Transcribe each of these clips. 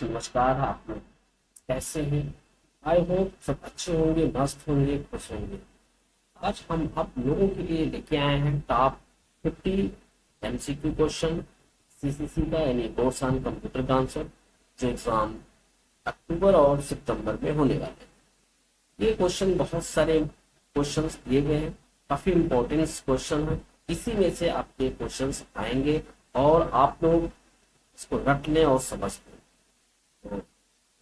नमस्कार। आप लोग कैसे हैं? आई होप सब अच्छे होंगे, मस्त होंगे, खुश होंगे। आज हम आप लोगों के लिए लेके आए हैं टॉप 50 एमसीक्यू क्वेश्चन सीसीसी का, यानी कोर्स ऑन कंप्यूटर का आंसर, जो एग्जाम अक्टूबर और सितंबर में होने वाले हैं। ये क्वेश्चन बहुत सारे क्वेश्चंस दिए गए हैं, काफी इंपॉर्टेंट क्वेश्चन है। इसी में से आपके क्वेश्चंस आएंगे और आप लोग इसको रट लें और समझ लें। तो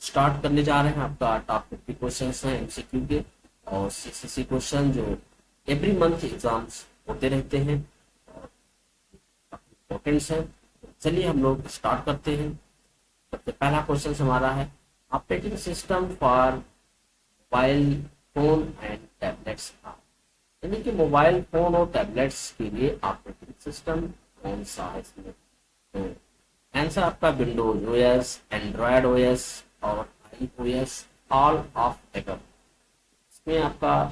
स्टार्ट करने जा रहे हैं। आपका टॉप 50 क्वेश्चन है एमसीक्यू के और सीसीसी क्वेश्चन, जो एवरी मंथ एग्जाम्स होते रहते हैं और इम्पोर्टेंस है। चलिए हम लोग स्टार्ट करते हैं। सबसे पहला क्वेश्चन हमारा है operating system for mobile phone and tablets. यानी कि मोबाइल फोन और टैबलेट्स के लिए ऑपरेटिंग सिस्टम कौन सा है इसमें? तो आंसर आपका विंडोज ओएस, एंड्रॉयड ओएस और आई ओएस, ऑल ऑफ एबव। इसमें आपका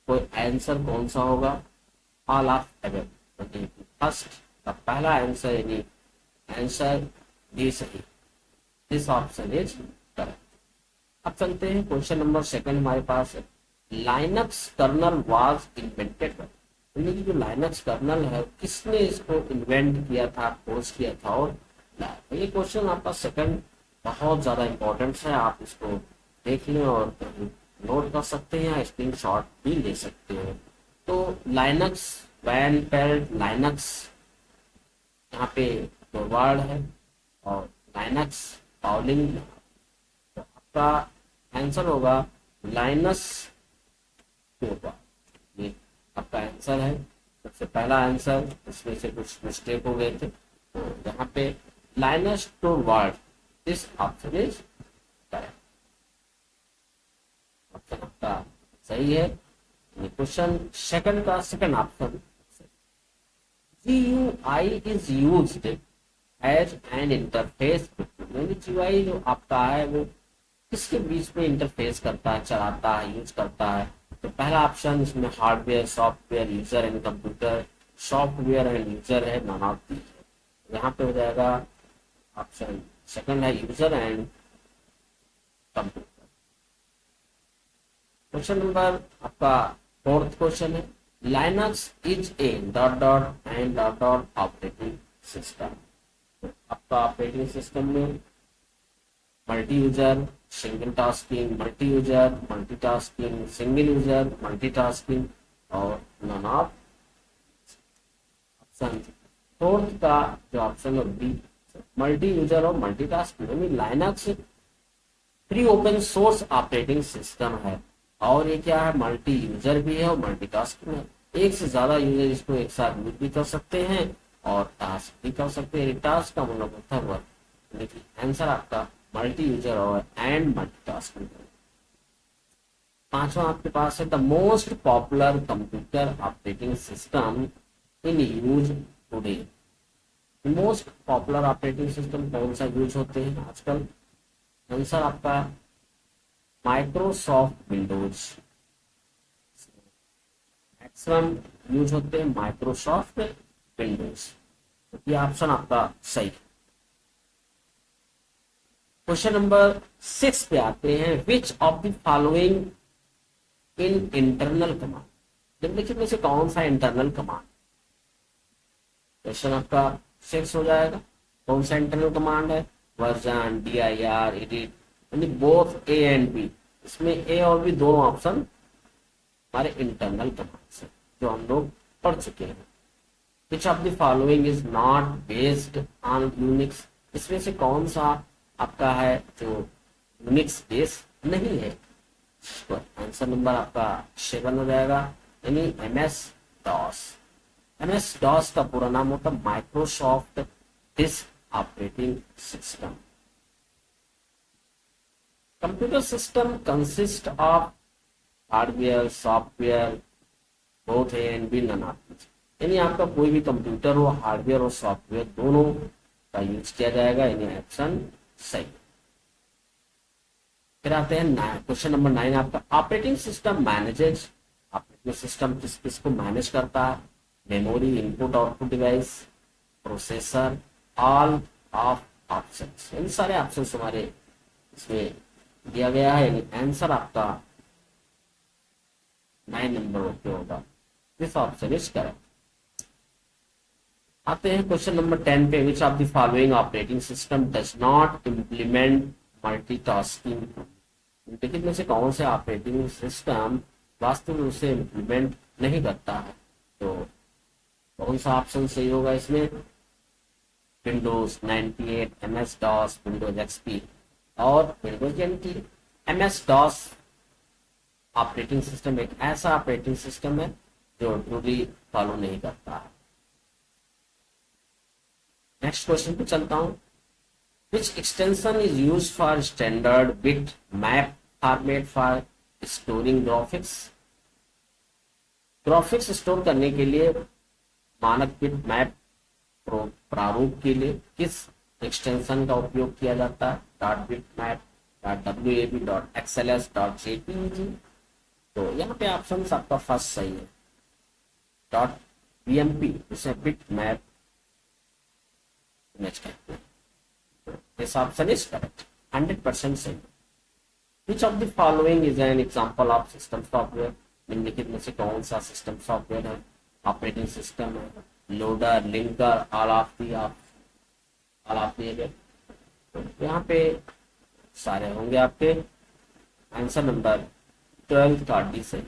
कोई आंसर कौन सा होगा? All of above. फर्स्ट का पहला आंसर, यानी आंसर डी सही। This option is correct. अब चलते हैं क्वेश्चन नंबर सेकंड हमारे पास है लाइनक्स कर्नल वाज इन्वेंटेड। यानी कि जो लाइनक्स कर्नल है किसने इसको इन्वेंट किया था, खोज किया था और तो ये क्वेश्चन आपका सेकंड बहुत ज्यादा इंपॉर्टेंट है। आप इसको देख लें और नोट कर सकते हैं या स्क्रीन शॉट भी ले सकते हैं। तो लाइनक्स वैन पेल्ट लाइनक्स यहाँ पे दो वर्ड है और लाइनक्स पाउलिंग। तो आपका आंसर होगा लाइनस टोबा। ये आपका आंसर है। सबसे पहला आंसर, इसमें से कुछ मिस्टेक हो गए थे, तो यहाँ पे Linus Torvalds, this option is correct. Option आपका सही है। क्वेश्चन सेकंड का second option, GUI is used as an interface. यानी GUI जो आपका है वो किसके बीच में इंटरफेस करता है, चलाता है, यूज करता है? तो पहला ऑप्शन इसमें hardware, software, user and computer, software and user है, नॉन ऑफ दी। यहाँ पे हो जाएगा ऑप्शन सेकंड है user and computer. Question number आपका फोर्थ क्वेश्चन है Linux is a dot dot and dot dot operating system. आपका ऑपरेटिंग सिस्टम में multi user, single tasking, multi user, multitasking, single user, multitasking और none of. Option fourth का जो option है B, multi user और multitasking. यानी Linux free open source operating system है और ये क्या है, मल्टी यूजर भी है और मल्टीटास्किंग है। एक से ज्यादा यूजर इसको एक साथ यूज भी कर सकते हैं और टास्क भी कर सकते हैं। टास्क का मतलब होता है वर्क। लेकिन आंसर आपका मल्टी यूजर और एंड मल्टीटास्किंग। पांचवा आपके पास है the most popular computer operating system in use today. Most popular operating system कौन सा यूज होते हैं आजकल? आंसर आपका माइक्रोसॉफ्ट विंडोज। मैक्सिमम यूज होते हैं माइक्रोसॉफ्ट विंडोज। ये ऑप्शन आपका सही है। क्वेश्चन नंबर 6 पे आते हैं विच of the following in internal command. निम्नलिखित में से कौन सा इंटरनल कमांड? क्वेश्चन आपका 6 हो जाएगा। कौन सा इंटरनल कमांड है? वर्जन, dir, एडिट, यानी बोथ ए एंड बी। इसमें ए और बी दोनों ऑप्शन हमारे इंटरनल कमांड से जो हम लोग पढ़ चुके हैं। विच of the following is not based on Unix. इसमें से कौन सा आपका है जो यूनिक्स बेस नहीं है? तो आंसर नंबर आपका 7 हो जाएगा, यानी MS DOS। MS DOS का पूरा नाम होता है Microsoft disk operating system. Computer system consist of hardware, software, both A and B, none of. यानी आपका कोई भी कंप्यूटर हो, हार्डवेयर और सॉफ्टवेयर दोनों का यूज किया जाएगा, यानी ऑप्शन सही। फिर आते हैं क्वेश्चन नंबर 9 आपका operating system manages. Operating system किस किस को मैनेज करता है? Memory, input output device, processor, all of options. इन सारे ऑप्शंस हमारे इसमें दिया गया है, यानी आंसर आपका 9 नंबर पे होगा। This option is correct. आते हैं क्वेश्चन नंबर 10 पे। विच of the following operating system does not implement multitasking. निम्नलिखित में से कौन से ऑपरेटिंग सिस्टम वास्तव में उसे इम्प्लीमेंट नहीं करता है? तो कौन सा ऑप्शन सही होगा इसमें? Windows 98, MS DOS, Windows XP और Windows NT। MS DOS operating system एक ऐसा ऑपरेटिंग सिस्टम है जो ट्रूली फॉलो नहीं करता है। नेक्स्ट क्वेश्चन पे चलता हूं। Which extension is use for standard bit map format for storing graphics. Graphics store करने के लिए मानक बिट मैप प्रारूप के लिए किस एक्सटेंशन का उपयोग किया जाता है? Dot bit map, dot WAV, dot XLS, dot JPEG। तो यहाँ पे ऑप्शन आपका फर्स्ट सही है, डॉट BMP, जिसे बिट मैप इमेज कहते हैं। दिस ऑप्शन इज करेक्ट, 100% सही। विच of the following is an example of system software. निम्नलिखित में से कौन सा सिस्टम सॉफ्टवेयर है? ऑपरेटिंग सिस्टम है, loader, linker, all of the. यहाँ पे सारे होंगे आपके। आंसर नंबर 12 का डी सही।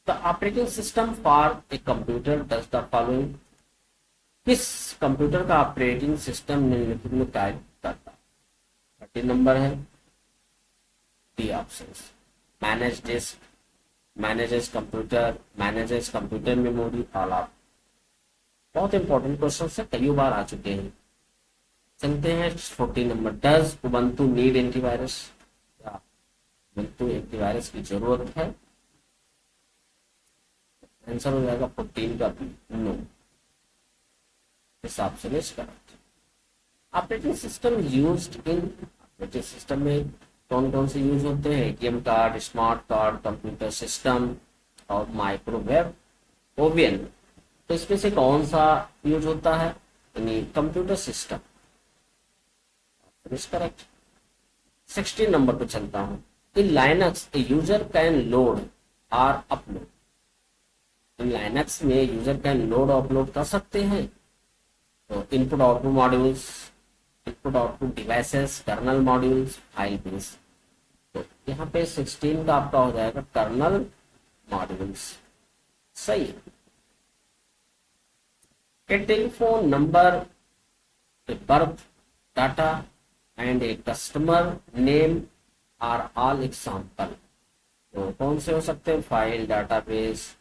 The operating system for a computer does the following. किस कंप्यूटर का ऑपरेटिंग सिस्टम निम्नलिखित में कार्य करता है? 30 नंबर है, D option. Manage disk, manages computer, manages computer memory, all of. बहुत इंपॉर्टेंट क्वेश्चन है, कई बार आ चुके हैं। चलते हैं 14 number. Does Ubuntu need antivirus. Ubuntu antivirus की जरूरत है? आंसर हो जाएगा 14 का B, no. This option is correct. Operating system used in. Operating system में कौन कौन से यूज होते हैं? ATM card, smart card, computer system और माइक्रोवेव ओवन। तो इसमें से कौन सा यूज होता है? यानी कंप्यूटर सिस्टम। करेक्ट। 16 नंबर पे चलता हूं। In Linux a user can load और अपलोड। इन लाइनक्स में यूजर कैन लोड और अपलोड कर सकते हैं। तो input output modules, input output devices, kernel modules, file base. तो यहाँ पे 16 का आपका हो जाएगा कर्नल मॉड्यूल्स, सही है। A telephone number, a birth data and a customer name are all example. तो कौन से हो सकते हैं? फाइल, डाटाबेस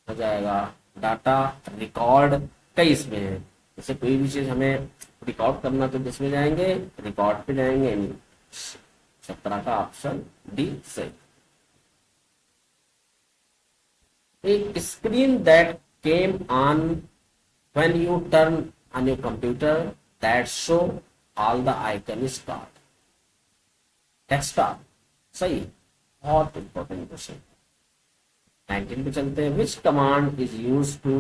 हो जाएगा, डाटा, रिकॉर्ड, कई इसमें है। जैसे कोई भी चीज हमें रिकॉर्ड करना तो किसमें जाएंगे? रिकॉर्ड पे जाएंगे। 17 का ऑप्शन डी सही। एक screen that came on when you turn on your computer that show all the icon is called desktop, सही। बहुत इंपॉर्टेंट क्वेश्चन। 19 पे चलते हैं। Which command is use to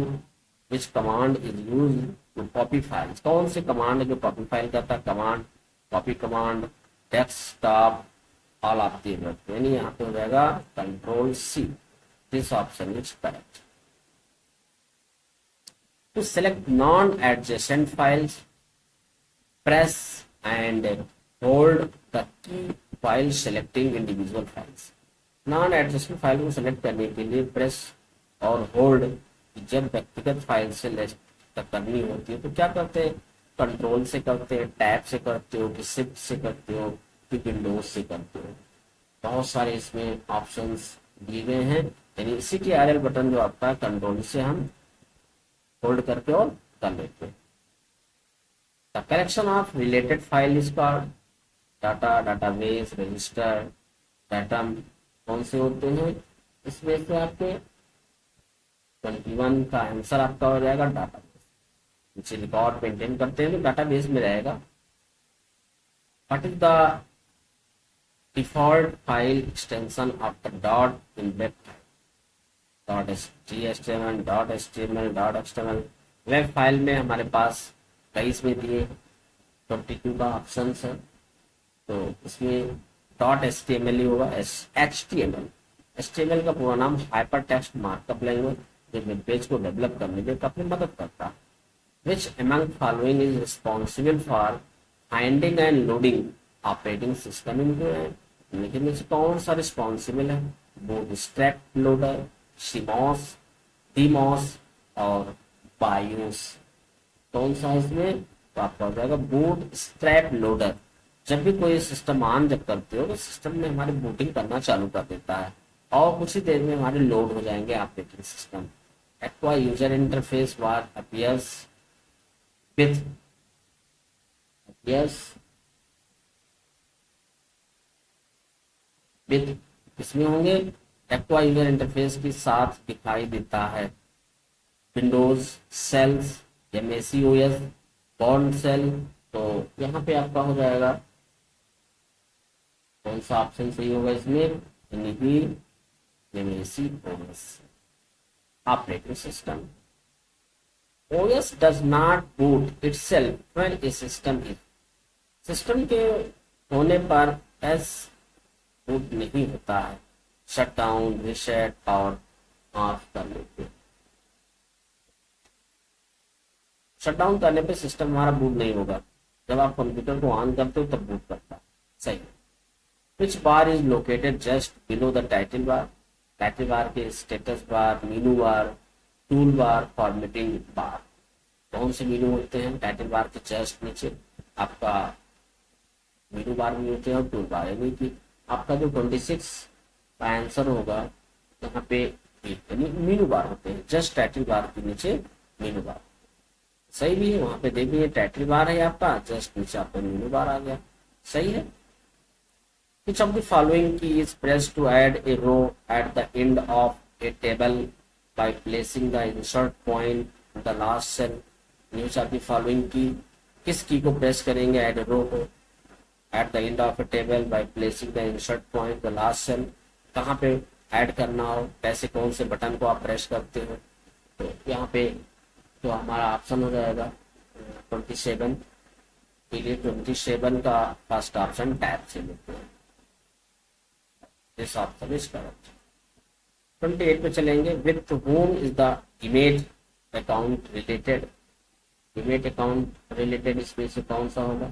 copy files. कौन से कमांड है जो कॉपी फाइल करता है? Command, copy command, desktop, all of the above. यानी यहाँ पे हो जाएगा control C। This option is correct. To select non adjacent files, press and hold the key while selecting individual files। Non adjacent file को select करने के लिए press और होल्ड जब व्यक्तिगत फाइल से तक करनी होती है तो क्या करते हैं? कंट्रोल से करते हैं, टैब से करते हो, कि शिफ्ट से करते हो, कि विंडोज से करते हो। बहुत सारे इसमें ऑप्शंस दिए गए हैं। यानी CTRL बटन जो आपका कंट्रोल से हम होल्ड करके और कर लेते हैं। The collection of related file is called data, database, register, datum. कौन से होते हैं? इसमें से आपके 21 का आंसर आपका हो जाएगा डाटाबेस। नीचे रिकॉर्ड मेंटेन करते हैं तो डाटाबेस में रहेगा। What is the default file extension of the dot in web file? .html, .html, .html। Web file में हमारे पास कई इसमें दिए, 22 का ऑप्शन है। तो इसमें dot H T M L ही होगा, H T M L. H T M L का पूरा नाम हाइपर टेक्स्ट मार्कअप लैंग्वेज, जो वेब पेज को डेवलप करने में काफी मदद करता है। Which among following is responsible for finding and loading operating system into, लेकिन में से कौन सा रिस्पॉन्सिबल है? बूटस्ट्रैप लोडर, सीमॉस, डीमॉस और बायोस। कौन सा है इसमें? तो आपका हो जाएगा बूट स्ट्रैप लोडर। जब भी कोई सिस्टम ऑन जब करते हो तो सिस्टम में हमारी बूटिंग करना चालू कर देता है और कुछ ही देर में हमारे लोड हो जाएंगे operating system. Aqua user interface war appears with appears with इसमें होंगे एक्वा यूजर इंटरफेस के साथ दिखाई देता है विंडोज सेल्स या मेसी ओएस बॉन्ड सेल। तो यहाँ पे आपका हो जाएगा कौन सा ऑप्शन सही होगा इसमें? यानी कि मेसी OS operating system. OS does not boot itself when a system is, system के होने पर एस बूट नहीं होता है शट डाउन, रीसेट और ऑफ करने पे। शटडाउन करने पे सिस्टम हमारा बूट नहीं होगा, जब आप कंप्यूटर को ऑन करते हो तब बूट करता है। सही। Which bar is located just below the title bar, title bar के status bar, menu bar, tool bar, formatting bar. कौन से मेनू होते हैं? टाइटल बार के जस्ट नीचे आपका मेनू बार भी होते हैं और टूल बार। यानी कि आपका जो 26 का आंसर होगा यहाँ पे मेनू बार होते हैं, जस्ट टाइटल बार के नीचे मेनू बार। सही भी है, वहां पे देखिए टाइटल बार है आपका, जस्ट नीचे आपका मेनू बार आ गया। सही है। Which of the following key is pressed to add a row at the end of a table by placing the insert point in the last cell? Which of the following key, किस की को press करेंगे add a row को at the end of a table by placing the insert point the last cell? कहाँ पे add करना हो, कैसे कौन से बटन को आप प्रेस करते हो? तो यहाँ पे तो हमारा ऑप्शन हो जाएगा 27 के लिए 27 का फर्स्ट ऑप्शन टैब से लेते हैं। This option is correct. 28 पे चलेंगे। With home is the image account related, image account related इसमें से कौन सा होगा?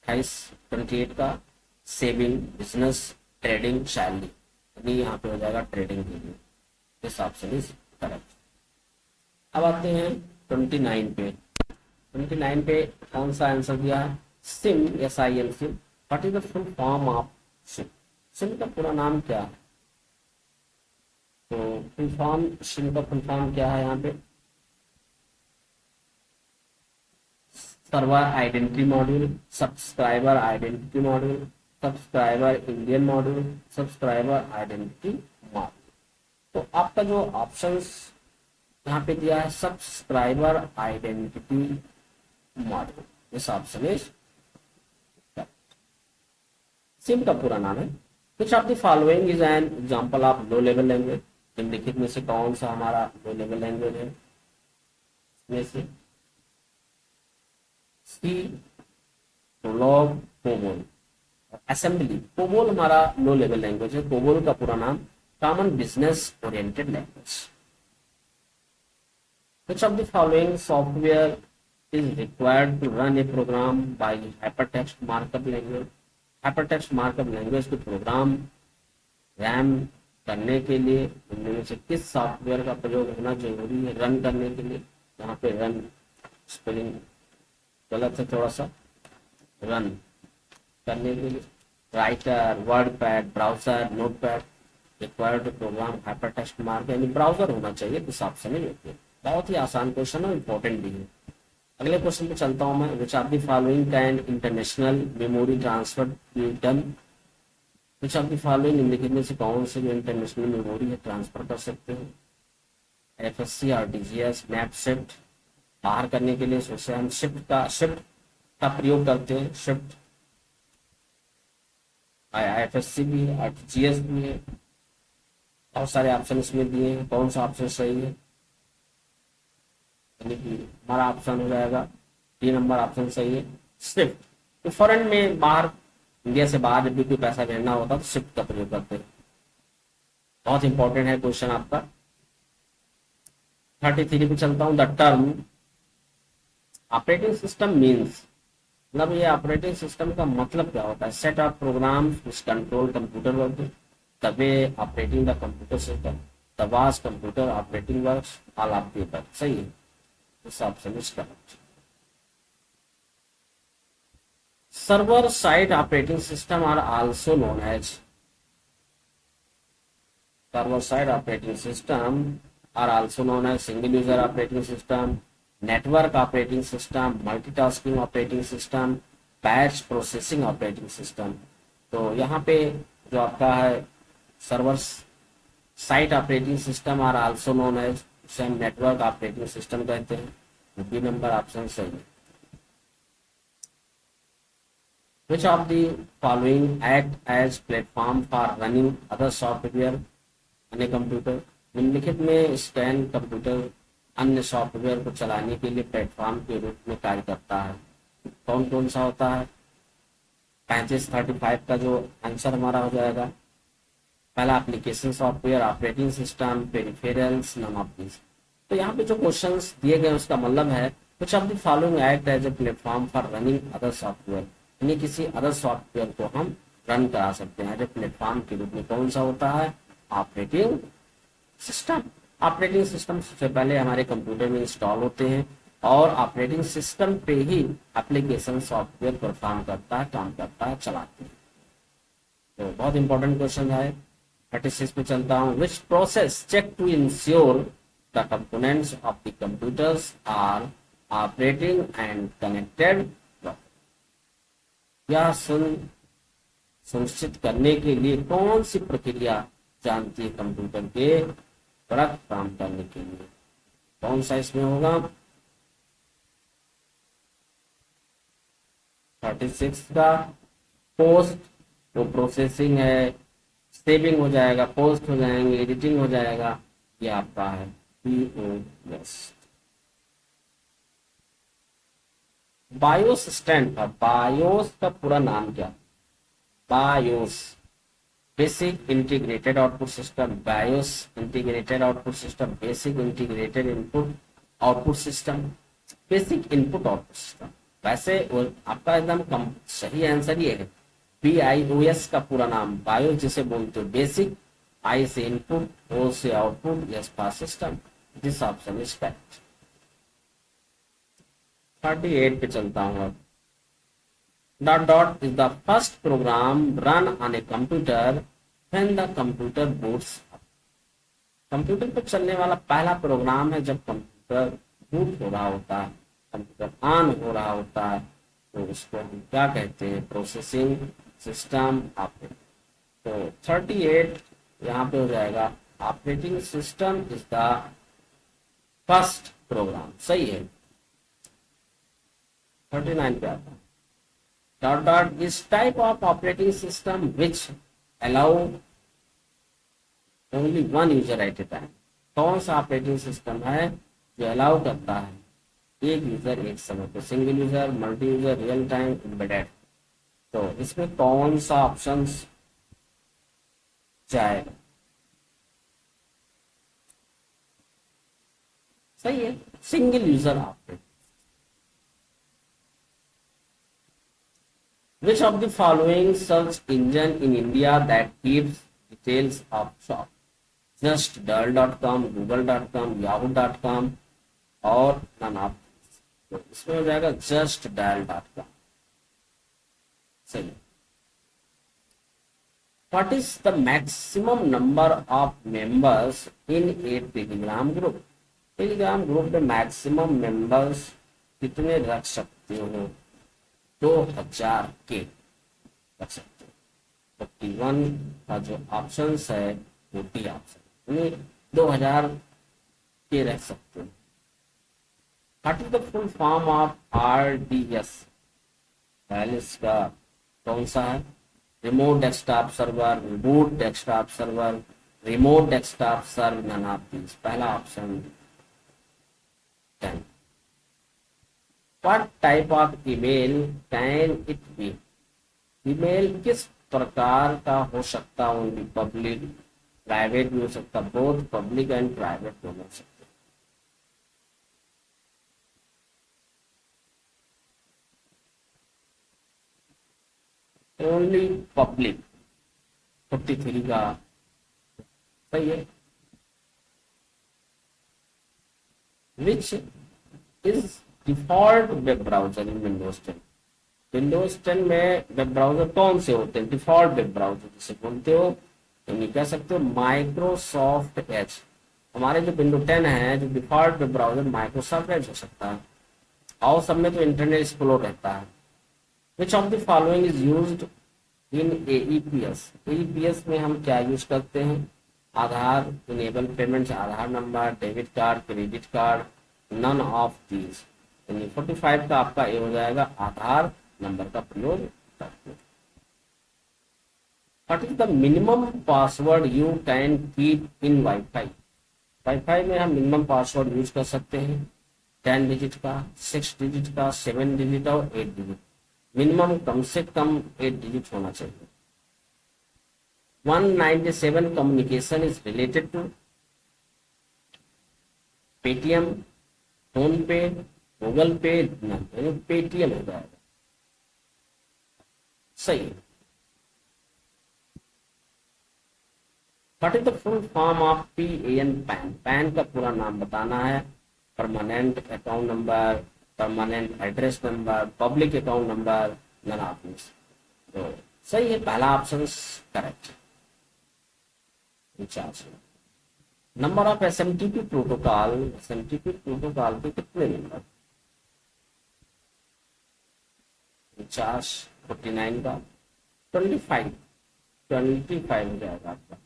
28 का सेविंग, बिजनेस, ट्रेडिंग, सैलरी, यानी यहाँ पे हो जाएगा ट्रेडिंग के लिए। This option is correct. अब आते हैं 29 पे। 29 पे कौन सा आंसर दिया है? SIM, SIM SIM. What is the full form of SIM? SIM का पूरा नाम क्या है? तो फुल फॉर्म सिम का फुल फॉर्म क्या है यहाँ पे? Server identity module, subscriber identity module, subscriber Indian module, subscriber identity module. तो आपका जो ऑप्शंस यहाँ पे दिया है subscriber identity module, this option is SIM का पूरा नाम है। कुछ of the following is an example of low level language, निम्नलिखित में से कौन सा हमारा लो लेवल लैंग्वेज है? इसमें से सी, प्रोलॉग, कोबोल, असेंबली। कोबोल हमारा लो लेवल लैंग्वेज है। कोबोल का पूरा नाम common business oriented language. Which of the following software is required to run a program by hypertext markup language? Hypertext markup language को programme RAM करने के लिए इनमें से किस सॉफ्टवेयर का प्रयोग होना जरूरी है रन करने के लिए? यहाँ पे रन स्पेलिंग गलत है थोड़ा सा। रन करने के लिए writer, word pad, browser, note pad required program hypertext mark, यानी ब्राउजर होना चाहिए। इस ऑप्शन में होती है। बहुत ही आसान क्वेश्चन है, इंपॉर्टेंट भी है। अगले क्वेश्चन पे चलता हूं मैं। विच of the following can international memory transfer be done? Which of the following निम्नलिखित में से कौन से जो इंटरनेशनल मेमोरी है ट्रांसफर कर सकते हैं? FSC, RTGS, map shift. बाहर करने के लिए सोचे हम शिफ्ट का प्रयोग करते हैं। शिफ्ट IFSC भी है, RTGS भी है। बहुत सारे ऑप्शन इसमें दिए हैं, कौन सा ऑप्शन सही है? यानी कि हमारा ऑप्शन हो जाएगा डी नंबर ऑप्शन सही है। स्विफ्ट, तो फॉरेन में बाहर, इंडिया से बाहर जब भी कोई पैसा भेजना होता है तो स्विफ्ट का प्रयोग करते हैं। बहुत इंपॉर्टेंट है क्वेश्चन आपका। 33 पे चलता हूँ। The term operating system means, मतलब ये ऑपरेटिंग सिस्टम का मतलब क्या होता है? Set of program which control computer work, the way operating the computer system, the was computer operating works, all of the above. सही है, this option is correct. Server side operating system are also known as, server side operating system are also known as single user operating system, network operating system, multitasking operating system, batch processing operating system। तो यहाँ पे जो आपका है server site operating system are also known as, उसे हम network operating system कहते हैं। बी नंबर ऑप्शन सही है। Which of the following act as platform for running other software अन्य कंप्यूटर? निम्नलिखित में स्कैन कंप्यूटर अन्य सॉफ्टवेयर को चलाने के लिए प्लेटफॉर्म के रूप में कार्य करता है। कौन कौन सा होता है? 35 का जो आंसर हमारा हो जाएगा, पहला application software, operating system, peripherals, none of this. तो यहाँ पे जो क्वेश्चंस दिए गए उसका मतलब है कुछ of the following act as a platform for running other software, यानी किसी अदर सॉफ्टवेयर को हम रन करा सकते हैं एज ए प्लेटफॉर्म के रूप में। कौन सा होता है? Operating system. ऑपरेटिंग सिस्टम सबसे पहले हमारे कंप्यूटर में इंस्टॉल होते हैं और ऑपरेटिंग सिस्टम पे ही एप्लीकेशन सॉफ्टवेयर परफॉर्म करता है, काम करता है, चलाते हैं। तो बहुत इंपॉर्टेंट क्वेश्चन है। 36 पे चलता हूँ। Which process check to ensure the components of the computers are operating and connected, यह सुनिश्चित करने के लिए कौन सी प्रक्रिया जानती है कंप्यूटर के तुरंत काम करने के लिए? कौन सा इसमें होगा? 36 का पोस्ट, तो प्रोसेसिंग है, सेविंग हो जाएगा, पोस्ट हो जाएंगे, एडिटिंग हो जाएगा, ये आपका है POS। बायोस स्टैंड पर, बायोस का पूरा नाम क्या? BIOS basic integrated output system, BIOS integrated output system, basic integrated input output system, basic input output system. वैसे आपका एकदम सही आंसर ये है BIOS का पूरा नाम, बायोस जिसे बोलते हो, बेसिक, I से इनपुट, O से output, S for system. This option is correct. 38 पे चलता हूँ अब। .dot is the first program run on a computer when the computer boots up। Computer पर चलने वाला पहला प्रोग्राम है जब कंप्यूटर बूट हो रहा होता है, कंप्यूटर ऑन हो रहा होता है, तो उसको हम क्या कहते हैं? Processing system operating. तो 38 यहाँ पे हो जाएगा operating system is the first program. सही है। 39 पे आता है। .dot is type of operating system which allow only one user at a time। कौन सा ऑपरेटिंग सिस्टम है जो अलाउ करता है एक यूजर एक समय पे? Single user, multi user, real time, embedded. तो इसमें कौन सा ऑप्शन जाएगा? सही है, single user operating. Which of the following search engine in India that gives details of shop? Just Dell.com, Google.com, Yahoo.com और none of these। तो इसमें हो जाएगा just Dell.com। सही। What is the maximum number of members in a Telegram group? Telegram group में maximum members कितने रख सकते हो? 2000 के रख सकते हो। 51 का जो ऑप्शन है वो डी ऑप्शन, 2000 के रख सकते हो। What is the full form of RDS? पहले इसका कौन सा है? Remote desktop server, reboot desktop server, remote desktop server, none of these. पहला option 10। What type of email can it be? Email किस प्रकार का हो सकता? ओनली पब्लिक, प्राइवेट भी हो सकता, बोथ पब्लिक एंड प्राइवेट दोनों हो सकते। ओनली पब्लिक 43 का सही है। Which is default web browser in Windows 10? Windows 10 में वेब ब्राउजर कौन से होते हैं? डिफॉल्ट वेब ब्राउजर जिसे बोलते हो, यानी कह सकते हो माइक्रोसॉफ्ट एज। हमारे जो विंडो 10 है, जो default web browser Microsoft Edge हो सकता है, और सब में तो इंटरनेट एक्सप्लोर रहता है। Which of the following is used in AEPS? AEPS में हम क्या यूज करते हैं? Aadhaar, enable payments, Aadhaar number, debit card, credit card, none of these. यानी 45 का आपका ए हो जाएगा, आधार नंबर का प्रयोग करते हैं। What is the minimum password you can keep in wifi? Wifi में हम मिनिमम पासवर्ड यूज कर सकते हैं 10 डिजिट का, 6 डिजिट का, 7 डिजिट और 8 डिजिट। मिनिमम कम से कम 8 डिजिट होना चाहिए। 197 communication is related to Paytm, PhonePe, Google pay, यानी पेटीएम हो जाएगा सही है। What is the full form of PAN? PAN, PAN का पूरा नाम बताना है। Permanent account number, permanent address number, public account number, none of this. तो सही है, पहला option correct. Number of SMTP protocol, SMTP protocol के कितने नंबर? 50, 49 का 25 हो जाएगा आपका।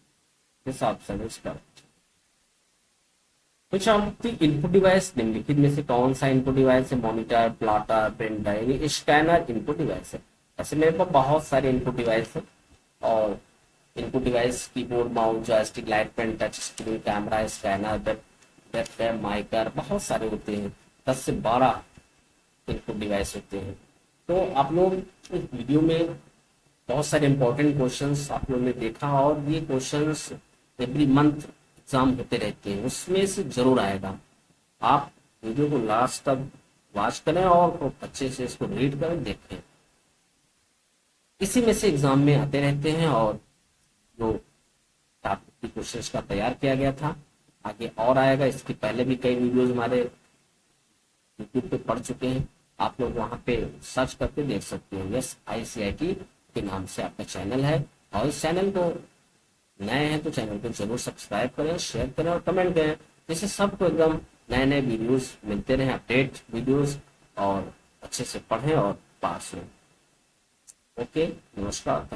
This option is correct. कुछ ऑफ द इनपुट डिवाइस निम्नलिखित में से कौन सा इनपुट डिवाइस है? मॉनिटर, प्लॉटर, प्रिंटर, यानी स्कैनर इनपुट डिवाइस है। ऐसे मेरे पास बहुत सारे इनपुट डिवाइस है, और input device keyboard, mouse, joystick, light pen, touch screen, camera, scanner, webcam, माइकर, बहुत सारे होते हैं। 10 से 12 इनपुट डिवाइस होते हैं। तो आप लोग इस वीडियो में बहुत सारे इंपॉर्टेंट क्वेश्चंस आप लोगों ने देखा, और ये क्वेश्चंस एवरी मंथ एग्जाम होते रहते हैं, उसमें से जरूर आएगा। आप वीडियो को लास्ट तक वॉच करें और अच्छे से इसको रीड करें, देखें। इसी में से एग्जाम में आते रहते हैं, और जो टॉपिक की कोशिश का तैयार किया गया था, आगे और आएगा। इसके पहले भी कई वीडियोज हमारे यूट्यूब पे पढ़ चुके हैं, आप लोग वहां पे सर्च करके देख सकते हैं। यस ICIT के नाम से आपका चैनल है, और इस चैनल को नए हैं तो चैनल को जरूर सब्सक्राइब करें, शेयर करें और कमेंट करें, जिससे सबको एकदम नए नए वीडियोस मिलते रहे, अपडेट वीडियोस, और अच्छे से पढ़ें और पास हों। ओके, नमस्कार।